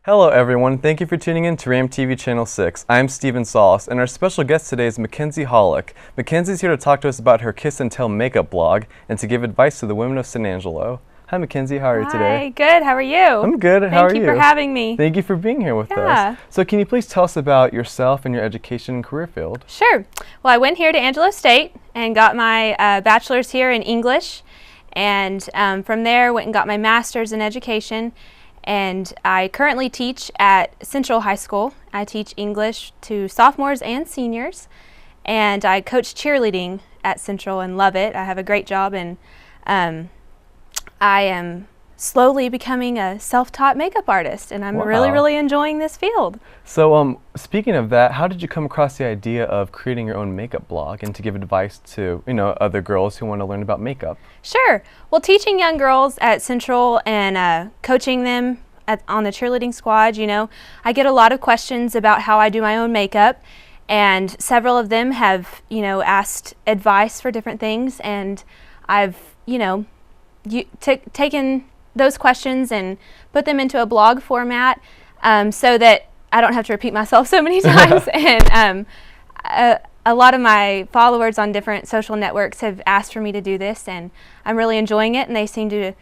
Hello everyone, thank you for tuning in to RamTV Channel 6. I'm Steven Sauce, and our special guest today is Mackenzie Holik. Mackenzie's here to talk to us about her Kiss and Tell makeup blog and to give advice to the women of San Angelo. Hi Mackenzie, how are you today? Hi, good, how are you? I'm good, how are you? Thank you for having me. Thank you for being here with us. So can you please tell us about yourself and your education and career field? Sure. Well, I went here to Angelo State and got my bachelor's here in English, and from there went and got my master's in education. And I currently teach at Central High School. I teach English to sophomores and seniors, and I coach cheerleading at Central and love it. I have a great job, and I am slowly becoming a self-taught makeup artist, and I'm really enjoying this field. So speaking of that, how did you come across the idea of creating your own makeup blog and to give advice to, other girls who want to learn about makeup? Sure. Well, teaching young girls at Central and coaching them on the cheerleading squad, I get a lot of questions about how I do my own makeup, and several of them have, asked advice for different things, and I've, taken those questions and put them into a blog format so that I don't have to repeat myself so many times. And a lot of my followers on different social networks have asked for me to do this, and I'm really enjoying it, and they seem to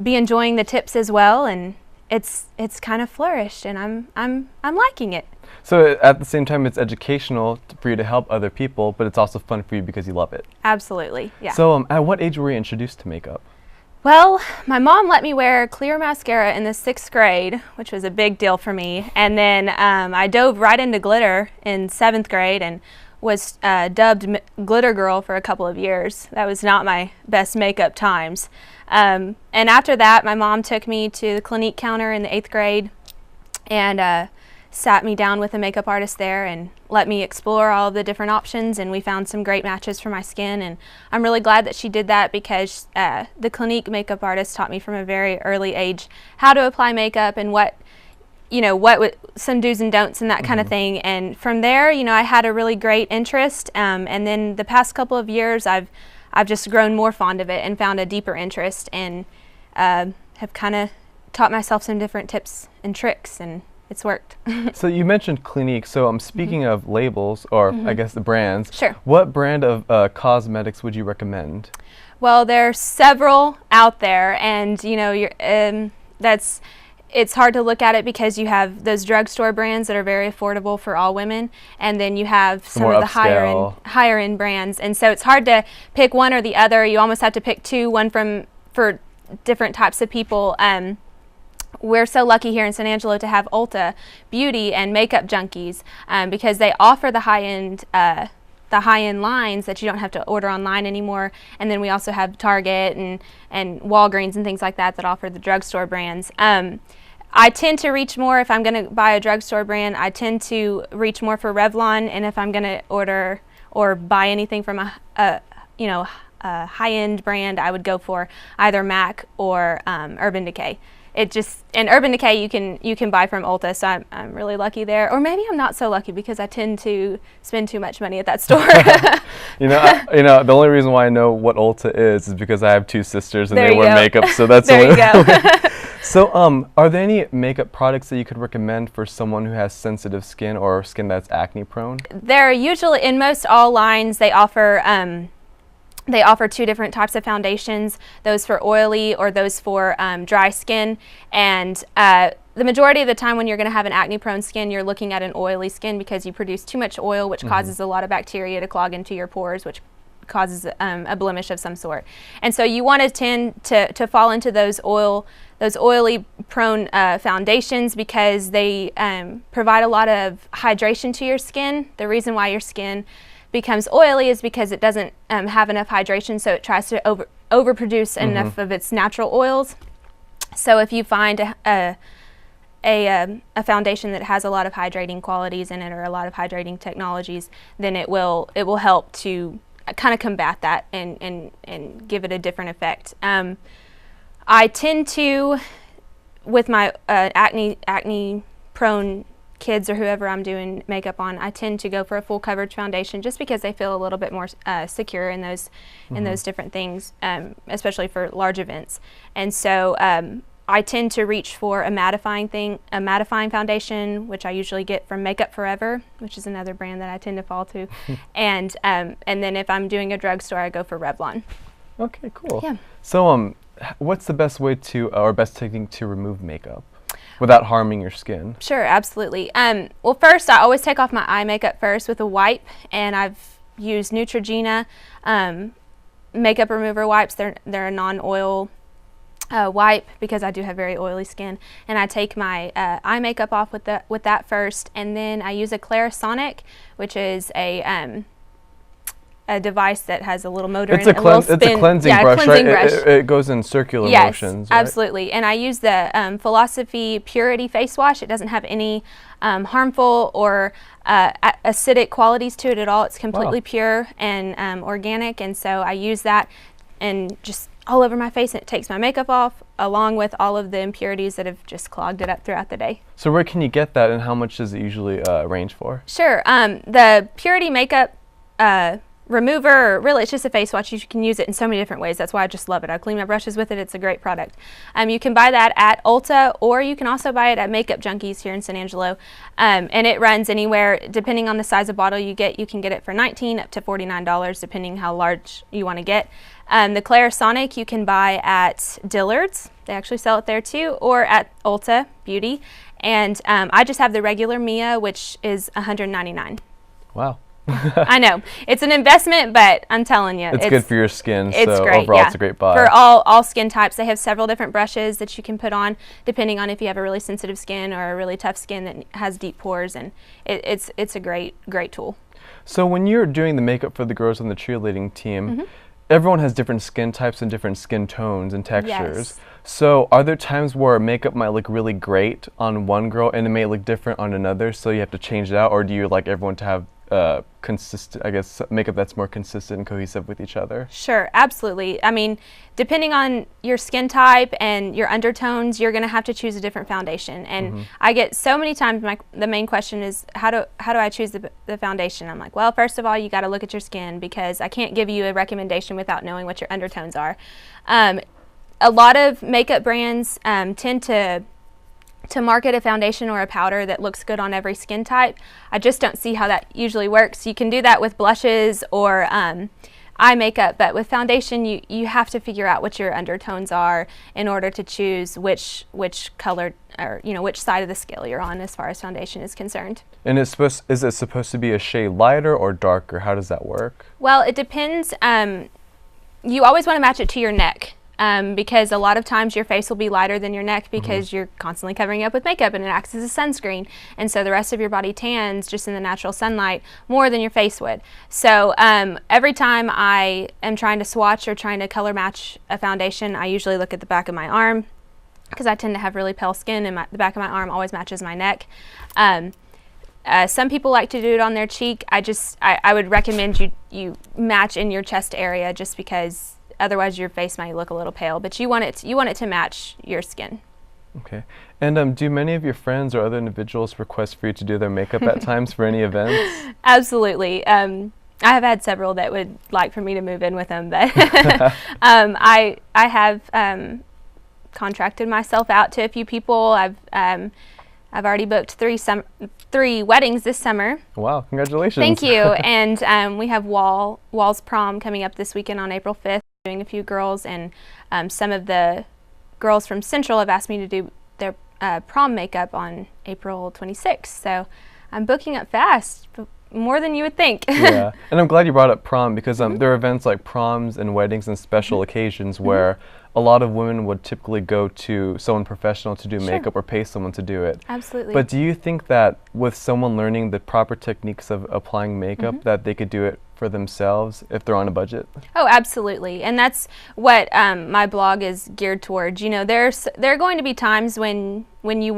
be enjoying the tips as well, and it's kind of flourished, and I'm liking it. So at the same time, it's educational for you to help other people, but it's also fun for you because you love it. Absolutely, yeah. So at what age were you introduced to makeup? Well, my mom let me wear clear mascara in the 6th grade, which was a big deal for me. And then I dove right into glitter in 7th grade and was dubbed Glitter Girl for a couple of years. That was not my best makeup times. And after that, my mom took me to the Clinique counter in the 8th grade and sat me down with a makeup artist there and let me explore all of the different options, and we found some great matches for my skin, and I'm really glad that she did that because the Clinique makeup artist taught me from a very early age how to apply makeup and what some do's and don'ts and that kind of thing. And from there, I had a really great interest, and then the past couple of years I've just grown more fond of it and found a deeper interest, and have kind of taught myself some different tips and tricks, and it's worked. So you mentioned Clinique. So speaking of labels, or I guess the brands, sure. What brand of cosmetics would you recommend? Well, there are several out there, and it's hard to look at it because you have those drugstore brands that are very affordable for all women, and then you have some of the higher end brands, and so it's hard to pick one or the other. You almost have to pick two, one for different types of people. We're so lucky here in San Angelo to have Ulta Beauty and Makeup Junkies because they offer the high-end lines that you don't have to order online anymore. And then we also have Target and Walgreens and things like that offer the drugstore brands. I tend to reach more, if I'm going to buy a drugstore brand, I tend to reach more for Revlon, and if I'm going to order or buy anything from a high-end brand, I would go for either MAC or Urban Decay. And Urban Decay you can buy from Ulta, so I'm really lucky there. Or maybe I'm not so lucky because I tend to spend too much money at that store. The only reason why I know what Ulta is because I have two sisters and they wear makeup, so that's there you go. So are there any makeup products that you could recommend for someone who has sensitive skin or skin that's acne prone? They're usually, in most all lines, they offer two different types of foundations, those for oily or those for dry skin. And the majority of the time when you're going to have an acne-prone skin, you're looking at an oily skin because you produce too much oil, which causes a lot of bacteria to clog into your pores, which causes a blemish of some sort. And so you want to tend to fall into those oily prone foundations because they provide a lot of hydration to your skin. The reason why your skin becomes oily is because it doesn't have enough hydration, so it tries to overproduce enough of its natural oils. So if you find a foundation that has a lot of hydrating qualities in it or a lot of hydrating technologies, then it will help to kind of combat that and give it a different effect. I tend to, with my acne prone kids or whoever I'm doing makeup on, I tend to go for a full coverage foundation just because they feel a little bit more secure in those different things, especially for large events. And so I tend to reach for a mattifying foundation, which I usually get from Makeup Forever, which is another brand that I tend to fall to. And then if I'm doing a drugstore, I go for Revlon. Okay, cool. Yeah. So what's the best way to, or best technique to remove makeup without harming your skin? Sure, absolutely. Well, first, I always take off my eye makeup first with a wipe, and I've used Neutrogena makeup remover wipes. They're a non-oil wipe because I do have very oily skin, and I take my eye makeup off with that first, and then I use a Clarisonic, which is a device that has a little motor in it. It's a cleansing brush, right? It goes in circular motions, right? Absolutely. And I use the Philosophy Purity face wash. It doesn't have any harmful or acidic qualities to it at all. It's completely pure and organic, and so I use that and just all over my face, and it takes my makeup off along with all of the impurities that have just clogged it up throughout the day. So where can you get that, and how much does it usually range for? Sure. The Purity makeup remover, or really it's just a face wash. You can use it in so many different ways. That's why I just love it. I clean my brushes with it. It's a great product. You can buy that at Ulta, or you can also buy it at Makeup Junkies here in San Angelo. And it runs anywhere, depending on the size of bottle you get. You can get it for $19 up to $49, depending how large you want to get. The Clarisonic you can buy at Dillard's. They actually sell it there too, or at Ulta Beauty. And I just have the regular Mia, which is $199. Wow. I know. It's an investment, but I'm telling you. It's good for your skin, it's so great, overall it's a great buy. For all skin types. They have several different brushes that you can put on, depending on if you have a really sensitive skin or a really tough skin that has deep pores, and it's a great tool. So when you're doing the makeup for the girls on the cheerleading team, everyone has different skin types and different skin tones and textures. Yes. So are there times where makeup might look really great on one girl and it may look different on another, so you have to change it out, or do you like everyone to have consistent, I guess, makeup that's more consistent and cohesive with each other? Sure, absolutely. I mean, depending on your skin type and your undertones, you're going to have to choose a different foundation. And I get so many times the main question is, how do I choose the foundation? I'm like, well, first of all, you got to look at your skin, because I can't give you a recommendation without knowing what your undertones are. A lot of makeup brands tend to market a foundation or a powder that looks good on every skin type. I just don't see how that usually works. You can do that with blushes or eye makeup, but with foundation you have to figure out what your undertones are in order to choose which color, or which side of the scale you're on as far as foundation is concerned. And is it supposed to be a shade lighter or darker? How does that work? Well, it depends. You always want to match it to your neck. Because a lot of times your face will be lighter than your neck because you're constantly covering up with makeup, and it acts as a sunscreen, and so the rest of your body tans just in the natural sunlight more than your face would. So every time I am trying to swatch or trying to color match a foundation, I usually look at the back of my arm, because I tend to have really pale skin, and the back of my arm always matches my neck. Some people like to do it on their cheek. I would recommend you match in your chest area, just because otherwise your face might look a little pale, but you want it to match your skin. Okay. And do many of your friends or other individuals request for you to do their makeup at times for any events? Absolutely. I have had several that would like for me to move in with them, but I have contracted myself out to a few people. I've already booked three weddings this summer. Wow, congratulations. Thank you. And we have Wall's prom coming up this weekend on April 5th. Doing a few girls, and some of the girls from Central have asked me to do their prom makeup on April 26th. So I'm booking up fast, more than you would think. Yeah, and I'm glad you brought up prom, because there are events like proms and weddings and special occasions where a lot of women would typically go to someone professional to do makeup or pay someone to do it. Absolutely. But do you think that with someone learning the proper techniques of applying makeup that they could do it for themselves if they're on a budget? Oh, absolutely. And that's what my blog is geared towards. There are going to be times when you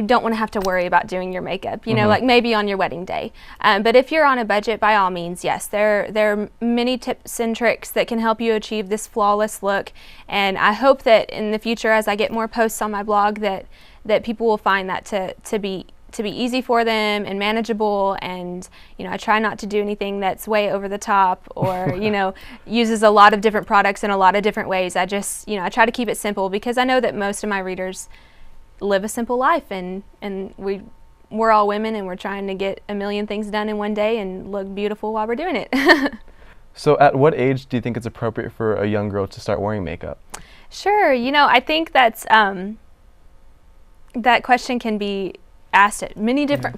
don't want to have to worry about doing your makeup, like maybe on your wedding day. But if you're on a budget, by all means, yes, there are many tips and tricks that can help you achieve this flawless look. And I hope that in the future, as I get more posts on my blog, that people will find that to be to be easy for them and manageable, and I try not to do anything that's way over the top or uses a lot of different products in a lot of different ways. I just I try to keep it simple, because I know that most of my readers live a simple life, and we're all women, and we're trying to get a million things done in one day and look beautiful while we're doing it. So at what age do you think it's appropriate for a young girl to start wearing makeup? Sure, I think that's that question can be asked at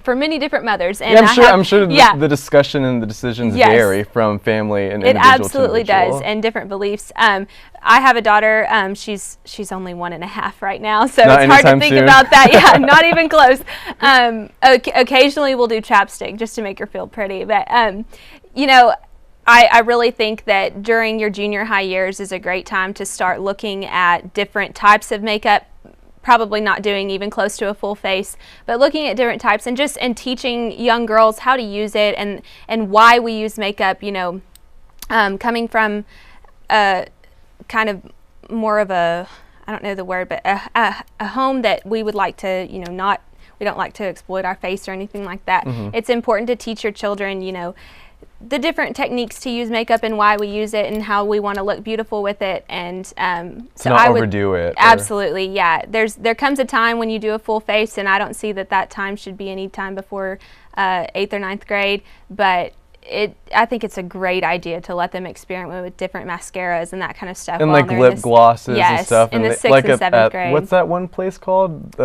for many different mothers, and I'm sure the discussion and the decisions vary from family and individual to individual. It absolutely does, and different beliefs. I have a daughter. She's only 1.5 right now, so not it's hard to think soon. about that. Yeah, not even close. Occasionally we'll do chapstick just to make her feel pretty, but I really think that during your junior high years is a great time to start looking at different types of makeup. Probably not doing even close to a full face, but looking at different types and teaching young girls how to use it and why we use makeup. Coming from a kind of more of a, I don't know the word, but a home that we would like to we don't like to exploit our face or anything like that. It's important to teach your children the different techniques to use makeup and why we use it and how we want to look beautiful with it, and so not overdo it. Absolutely, yeah. There comes a time when you do a full face, and I don't see that time should be any time before 8th or 9th grade, but I think it's a great idea to let them experiment with different mascaras and that kind of stuff. And like lip glosses and stuff. In the 6th and 7th grade. What's that one place called?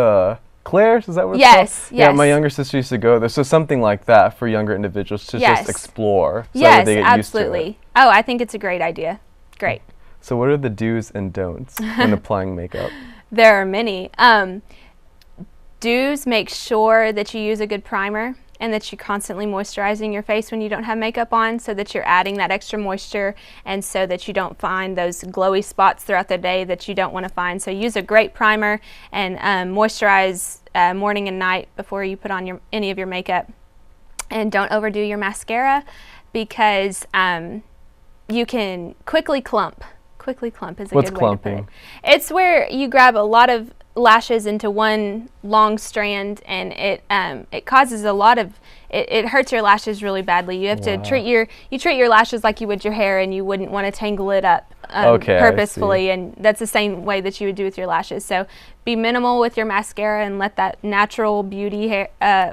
Claire's, is that what it's called? Yes. Yeah, my younger sister used to go there. So something like that for younger individuals to just explore. So that they get absolutely. Used to it. Oh, I think it's a great idea. Great. So what are the do's and don'ts when applying makeup? There are many. Do's: make sure that you use a good primer and that you're constantly moisturizing your face when you don't have makeup on, so that you're adding that extra moisture and so that you don't find those glowy spots throughout the day that you don't want to find. So use a great primer and moisturize morning and night before you put on any of your makeup. And don't overdo your mascara, because you can quickly clump. Quickly clump is a What's good clumping? way to put it. It's where you grab a lot of lashes into one long strand, and it causes a lot of it hurts your lashes really badly. You have to treat your lashes like you would your hair, and you wouldn't want to tangle it up purposefully, and that's the same way that you would do with your lashes. So be minimal with your mascara and let that natural beauty hair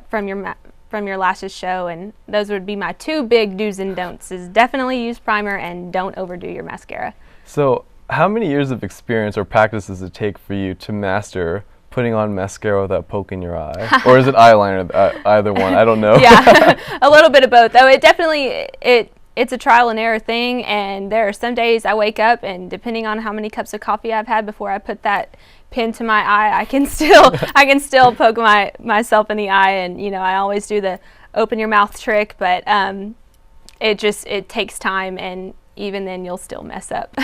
from your lashes show. And those would be my 2 big do's and don'ts: is definitely use primer and don't overdo your mascara. So how many years of experience or practice does it take for you to master putting on mascara without poking your eye? Or is it eyeliner? Either one, I don't know. Yeah, a little bit of both. Though it's a trial and error thing, and there are some days I wake up, and depending on how many cups of coffee I've had before I put that pin to my eye, I can still poke myself in the eye, and I always do the open your mouth trick, but it takes time, and even then you'll still mess up.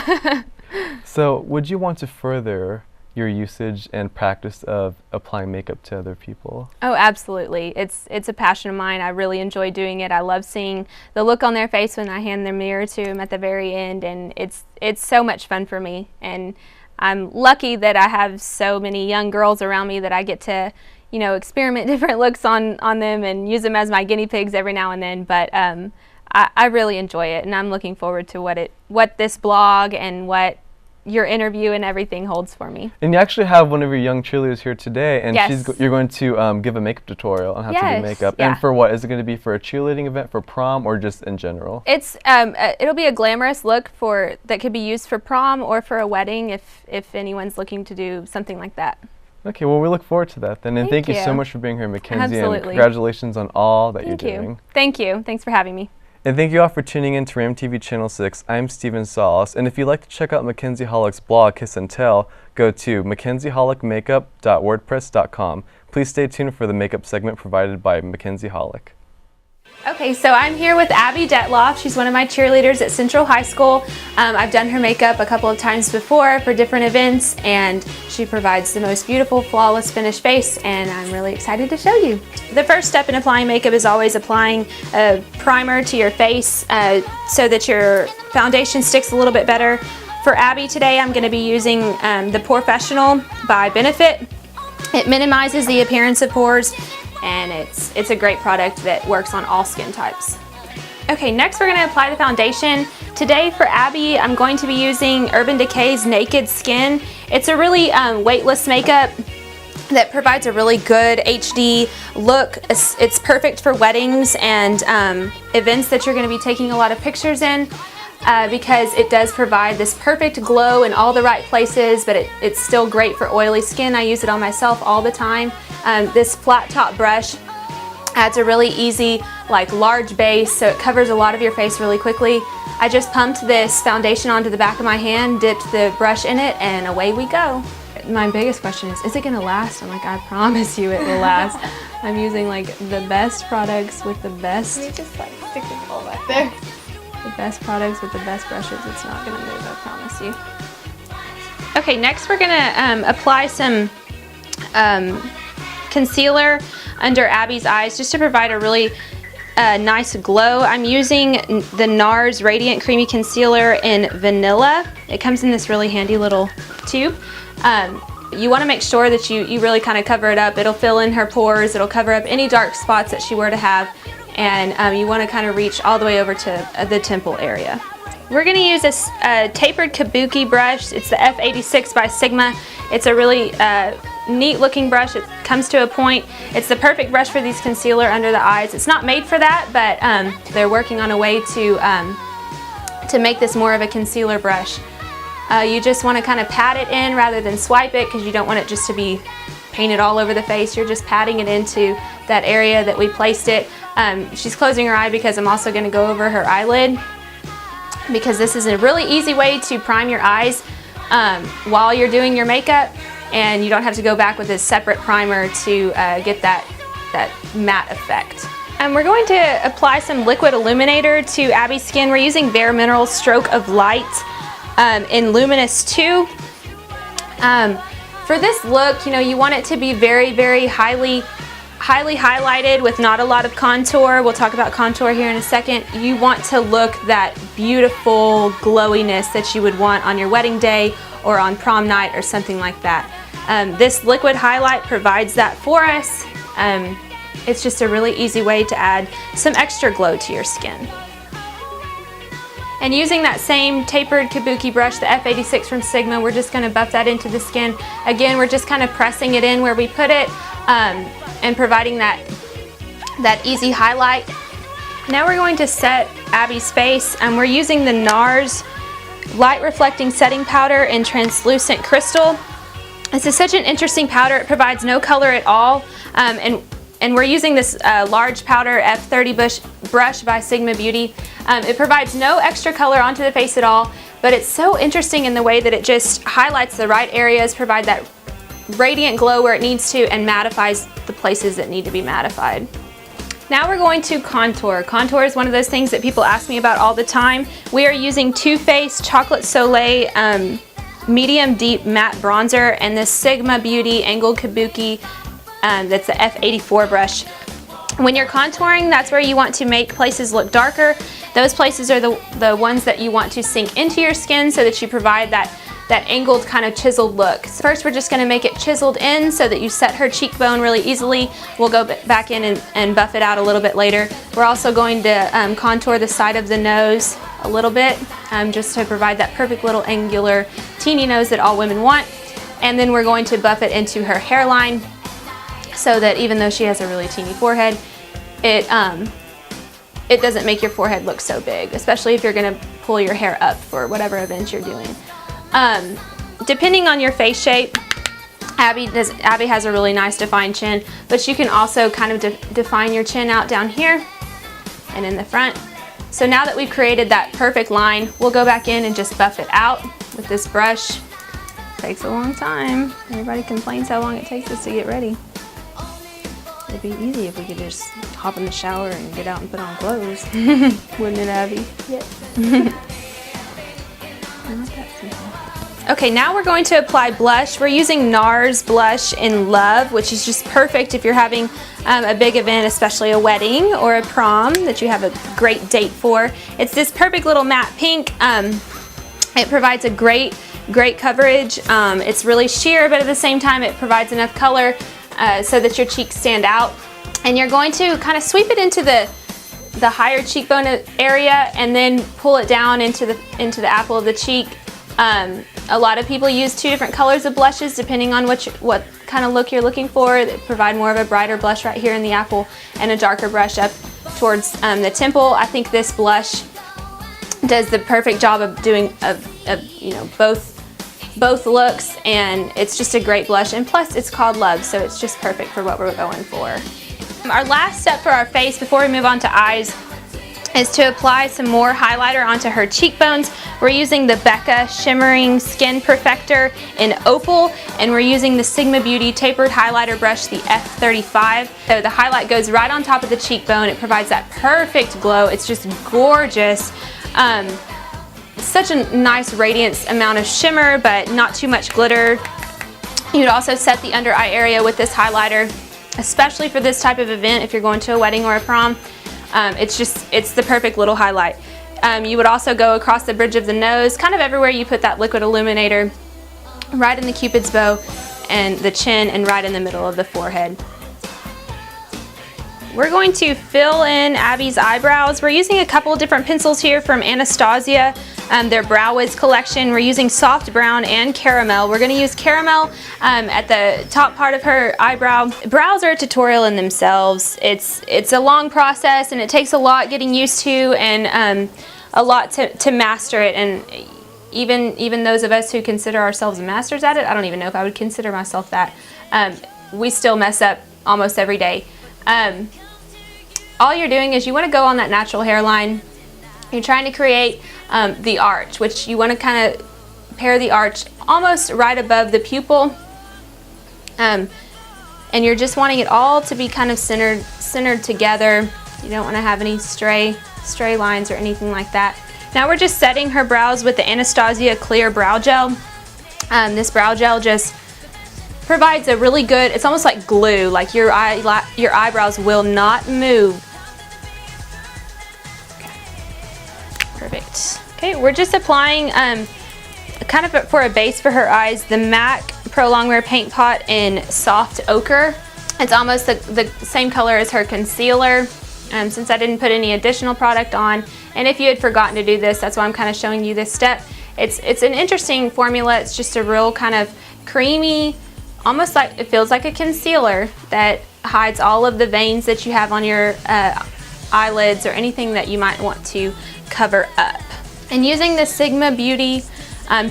So would you want to further your usage and practice of applying makeup to other people? Oh, absolutely. It's a passion of mine. I really enjoy doing it. I love seeing the look on their face when I hand the mirror to them at the very end, and it's so much fun for me. And I'm lucky that I have so many young girls around me that I get to experiment different looks on them and use them as my guinea pigs every now and then. But I really enjoy it, and I'm looking forward to what this blog and what your interview and everything holds for me. And you actually have one of your young cheerleaders here today, and yes. You're going to give a makeup tutorial on how to do makeup. Yeah. And for what? Is it going to be for a cheerleading event, for prom, or just in general? It's it'll be a glamorous look that could be used for prom or for a wedding if anyone's looking to do something like that. Okay, well, we look forward to that then. And thank you so much for being here, Mackenzie. Absolutely. And congratulations on all that you're doing. Thank you. Thanks for having me. And thank you all for tuning in to RamTV Channel 6. I'm Steven Salas, and if you'd like to check out Mackenzie Holik's blog, Kiss and Tell, go to mackenzieholikmakeup.wordpress.com. Please stay tuned for the makeup segment provided by Mackenzie Holik. Okay, so I'm here with Abby Detloff. She's one of my cheerleaders at Central High School. I've done her makeup a couple of times before for different events, and she provides the most beautiful, flawless finished face, and I'm really excited to show you. The first step in applying makeup is always applying a primer to your face so that your foundation sticks a little bit better. For Abby today, I'm going to be using the Porefessional by Benefit. It minimizes the appearance of pores. and it's a great product that works on all skin types. Okay, next we're going to apply the foundation. Today for Abby, I'm going to be using Urban Decay's Naked Skin. It's a really weightless makeup that provides a really good HD look. It's perfect for weddings and events that you're going to be taking a lot of pictures in. Because it does provide this perfect glow in all the right places, but it's still great for oily skin. I use it on myself all the time. This flat top brush adds a really easy, like, large base, so it covers a lot of your face really quickly. I just pumped this foundation onto the back of my hand, dipped the brush in it, and away we go. My biggest question is it gonna last? I'm like, I promise you it will last. I'm using like the best products with the best. Can you just like stick it all back there? The best products with the best brushes. It's not gonna move, I promise you. Okay, next we're gonna apply some concealer under Abby's eyes just to provide a really nice glow. I'm using the NARS Radiant Creamy Concealer in Vanilla. It comes in this really handy little tube. You want to make sure that you really kind of cover it up. It'll fill in her pores. It'll cover up any dark spots that she were to have. And you want to kind of reach all the way over to the temple area. We're going to use this tapered kabuki brush. It's the F86 by Sigma. It's a really neat looking brush. It comes to a point. It's the perfect brush for these concealer under the eyes. It's not made for that, but they're working on a way to make this more of a concealer brush. You just want to kind of pat it in rather than swipe it, because you don't want it just to be painted all over the face. You're just patting it into that area that we placed it. She's closing her eye because I'm also going to go over her eyelid, because this is a really easy way to prime your eyes while you're doing your makeup, and you don't have to go back with a separate primer to get that matte effect. We're going to apply some liquid illuminator to Abby's skin. We're using Bare Minerals Stroke of Light in Luminous 2. For this look, you want it to be very, very highly highlighted with not a lot of contour. We'll talk about contour here in a second. You want to look that beautiful glowiness that you would want on your wedding day or on prom night or something like that. This liquid highlight provides that for us. It's just a really easy way to add some extra glow to your skin. And using that same tapered kabuki brush, the F86 from Sigma, we're just going to buff that into the skin. Again, we're just kind of pressing it in where we put it and providing that easy highlight. Now we're going to set Abby's face, and we're using the NARS Light Reflecting Setting Powder in Translucent Crystal. This is such an interesting powder. It provides no color at all, and we're using this large powder F30 brush by Sigma Beauty. It provides no extra color onto the face at all, but it's so interesting in the way that it just highlights the right areas, provide that radiant glow where it needs to, and mattifies the places that need to be mattified. Now we're going to contour. Contour is one of those things that people ask me about all the time. We are using Too Faced Chocolate Soleil Medium Deep Matte Bronzer and this Sigma Beauty Angled Kabuki. That's the F84 brush. When you're contouring, that's where you want to make places look darker. Those places are the ones that you want to sink into your skin so that you provide that angled kind of chiseled look. So first we're just going to make it chiseled in so that you set her cheekbone really easily. We'll go back in and buff it out a little bit later. We're also going to contour the side of the nose a little bit just to provide that perfect little angular teeny nose that all women want. And then we're going to buff it into her hairline so that even though she has a really teeny forehead, it doesn't make your forehead look so big, especially if you're going to pull your hair up for whatever event you're doing. Depending on your face shape, Abby has a really nice defined chin, but you can also kind of define your chin out down here and in the front. So now that we've created that perfect line, we'll go back in and just buff it out with this brush. It takes a long time. Everybody complains how long it takes us to get ready. It'd be easy if we could just hop in the shower and get out and put on clothes. Wouldn't it, Abby? Yep. Okay, now we're going to apply blush. We're using NARS blush in Love, which is just perfect if you're having a big event, especially a wedding or a prom that you have a great date for. It's this perfect little matte pink. It provides a great coverage. It's really sheer, but at the same time it provides enough color so that your cheeks stand out. And you're going to kind of sweep it into the higher cheekbone area and then pull it down into the apple of the cheek. A lot of people use 2 different colors of blushes depending on what kind of look you're looking for. They provide more of a brighter blush right here in the apple and a darker brush up towards the temple. I think this blush does the perfect job of doing you know, both looks, and it's just a great blush, and plus it's called Love, so it's just perfect for what we're going for. Our last step for our face before we move on to eyes is to apply some more highlighter onto her cheekbones. We're using the Becca Shimmering Skin Perfector in Opal, and we're using the Sigma Beauty Tapered Highlighter Brush, the F35. So the highlight goes right on top of the cheekbone. It provides that perfect glow. It's just gorgeous. Such a nice radiance amount of shimmer, but not too much glitter. You would also set the under eye area with this highlighter, especially for this type of event if you're going to a wedding or a prom. It's the perfect little highlight. You would also go across the bridge of the nose, kind of everywhere you put that liquid illuminator, right in the Cupid's bow and the chin, and right in the middle of the forehead. We're going to fill in Abby's eyebrows. We're using a couple of different pencils here from Anastasia, their Brow Wiz collection. We're using soft brown and caramel. We're going to use caramel at the top part of her eyebrow. Brows are a tutorial in themselves. It's a long process, and it takes a lot getting used to, and a lot to master it. And even those of us who consider ourselves masters at it, I don't even know if I would consider myself that, we still mess up almost every day. All you're doing is you want to go on that natural hairline. You're trying to create the arch, which you want to kind of pair the arch almost right above the pupil, and you're just wanting it all to be kind of centered together. You don't want to have any stray lines or anything like that. Now we're just setting her brows with the Anastasia Clear Brow Gel. This brow gel just provides a really good, it's almost like glue, like your eyebrows will not move. Perfect. Okay, we're just applying kind of for a base for her eyes, the MAC Pro Longwear Paint Pot in Soft Ochre. It's almost the same color as her concealer, since I didn't put any additional product on. And if you had forgotten to do this, that's why I'm kind of showing you this step. It's an interesting formula. It's just a real kind of creamy, almost like, it feels like a concealer that hides all of the veins that you have on your eyelids or anything that you might want to cover up. And using the Sigma Beauty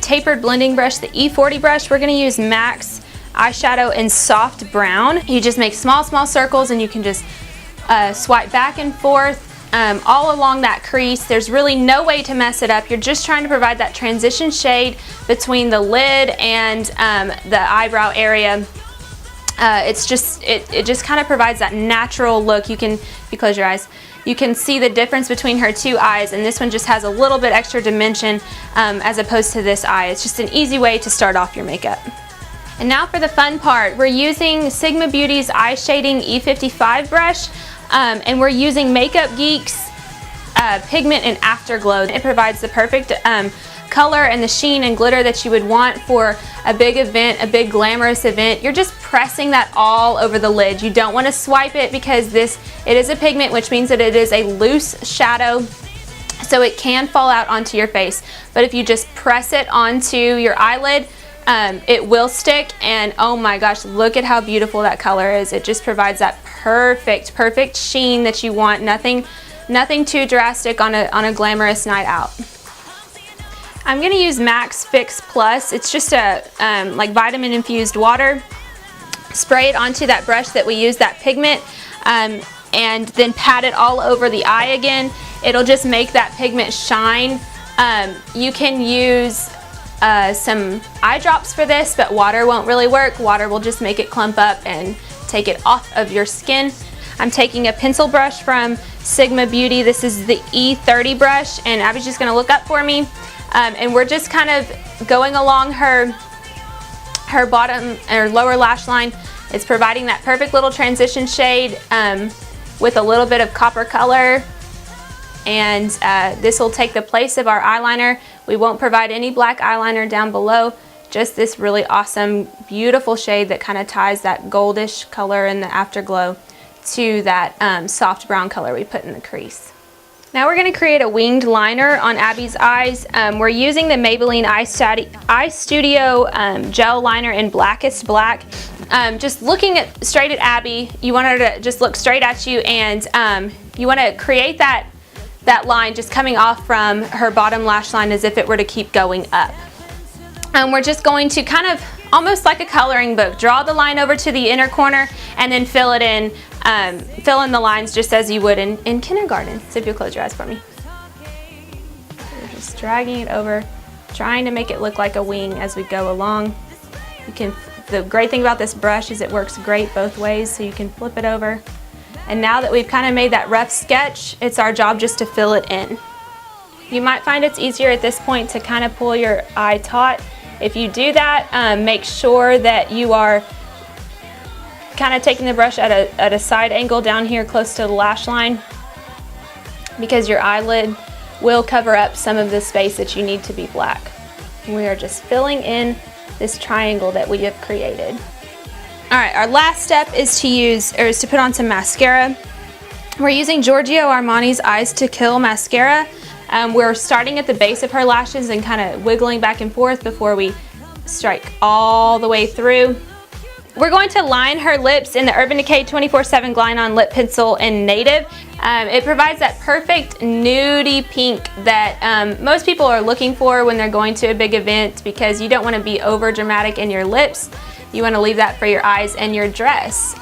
tapered blending brush, the E40 brush, we're going to use MAC's eyeshadow in Soft Brown. You just make small circles, and you can just swipe back and forth all along that crease. There's really no way to mess it up. You're just trying to provide that transition shade between the lid and the eyebrow area. It just kind of provides that natural look. If you close your eyes, you can see the difference between her 2 eyes, and this one just has a little bit extra dimension as opposed to this eye. It's just an easy way to start off your makeup. And now for the fun part. We're using Sigma Beauty's Eye Shading E55 brush, and we're using Makeup Geek's Pigment and Afterglow. It provides the perfect color and the sheen and glitter that you would want for a big event, a big glamorous event. You're just pressing that all over the lid. You don't want to swipe it because it is a pigment, which means that it is a loose shadow, so it can fall out onto your face. But if you just press it onto your eyelid, it will stick, and oh my gosh, look at how beautiful that color is. It just provides that perfect sheen that you want. Nothing too drastic on a glamorous night out. I'm going to use MAC's Fix Plus. It's just a like vitamin infused water. Spray it onto that brush that we used, that pigment, and then pat it all over the eye again. It'll just make that pigment shine. You can use some eye drops for this, but water won't really work. Water will just make it clump up and take it off of your skin. I'm taking a pencil brush from Sigma Beauty. This is the E30 brush, and Abby's just going to look up for me. And we're just kind of going along her bottom or lower lash line. It's providing that perfect little transition shade with a little bit of copper color, and this will take the place of our eyeliner. We won't provide any black eyeliner down below, just this really awesome, beautiful shade that kind of ties that goldish color in the afterglow. to that soft brown color we put in the crease. Now we're going to create a winged liner on Abby's eyes. We're using the Maybelline Eye Studio gel liner in Blackest Black. Just looking straight at Abby, you want her to just look straight at you, and you want to create that line just coming off from her bottom lash line as if it were to keep going up. We're just going to kind of, almost like a coloring book, draw the line over to the inner corner and then fill it in. Fill in the lines just as you would in kindergarten. So if you'll close your eyes for me. We're just dragging it over, trying to make it look like a wing as we go along. The great thing about this brush is it works great both ways, so you can flip it over. And now that we've kind of made that rough sketch, it's our job just to fill it in. You might find it's easier at this point to kind of pull your eye taut. If you do that, make sure that you are kind of taking the brush at a side angle down here close to the lash line, because your eyelid will cover up some of the space that you need to be black. We are just filling in this triangle that we have created. All right, our last step is to put on some mascara. We're using Giorgio Armani's Eyes to Kill mascara. We're starting at the base of her lashes and kind of wiggling back and forth before we strike all the way through. We're going to line her lips in the Urban Decay 24/7 Glide On Lip Pencil in Native. It provides that perfect nudie pink that most people are looking for when they're going to a big event, because you don't want to be over dramatic in your lips. You want to leave that for your eyes and your dress.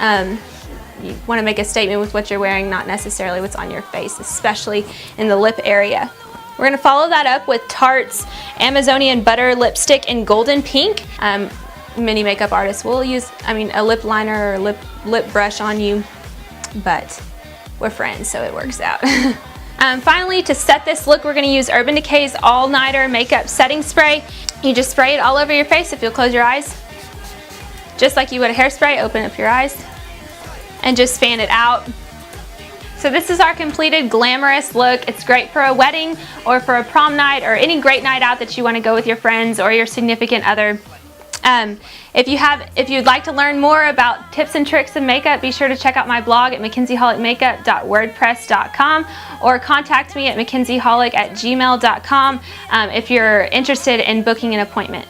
You want to make a statement with what you're wearing, not necessarily what's on your face, especially in the lip area. We're going to follow that up with Tarte's Amazonian Butter Lipstick in Golden Pink. Many makeup artists will use, a lip liner or lip brush on you, but we're friends, so it works out. Finally, to set this look, we're going to use Urban Decay's All Nighter Makeup Setting Spray. You just spray it all over your face. If you'll close your eyes, just like you would a hairspray, open up your eyes, and just fan it out. So this is our completed glamorous look. It's great for a wedding or for a prom night or any great night out that you want to go with your friends or your significant other. If you'd like to learn more about tips and tricks in makeup, be sure to check out my blog at mackenzieholikmakeup.wordpress.com or contact me at mackenzieholik@gmail.com if you're interested in booking an appointment.